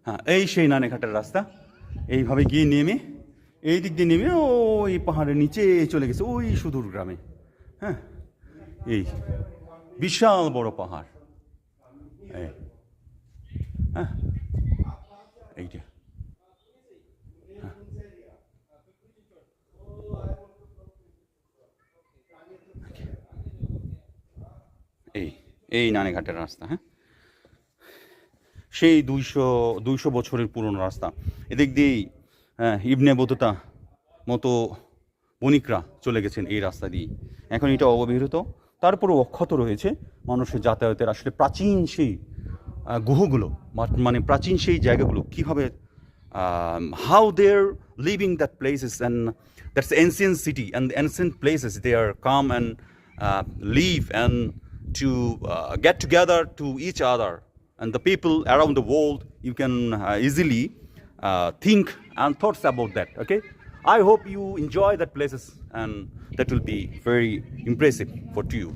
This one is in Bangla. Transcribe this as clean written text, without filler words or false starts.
হ্যাঁ, এই সেই নানেঘাটের রাস্তা। এইভাবে গিয়ে নেমে এই দিক দিয়ে নেমে ওই পাহাড়ের নিচে চলে গেছে ওই সুদূর গ্রামে। হ্যাঁ, এই বিশাল বড় পাহাড়। এই, হ্যাঁ, এইটা। এই এই নানেঘাটের রাস্তা। হ্যাঁ, সেই 200 বছরের পুরনো রাস্তা। এদিক দিয়েই ইবনে বতুতা মতো বণিকরা চলে গেছেন এই রাস্তা দিয়ে। এখন এটা অবহেলিত, তারপরেও অক্ষত রয়েছে মানুষের যাতায়াতের। আসলে প্রাচীন সেই গুহগুলো, মানে প্রাচীন সেই জায়গাগুলো কীভাবে, how their living that places and that's ancient city and ancient places they are come and live and to get together to each other, and the people around the world, you can easily think and thoughts about that. Okay, I hope you enjoy that places, and that will be very impressive for you.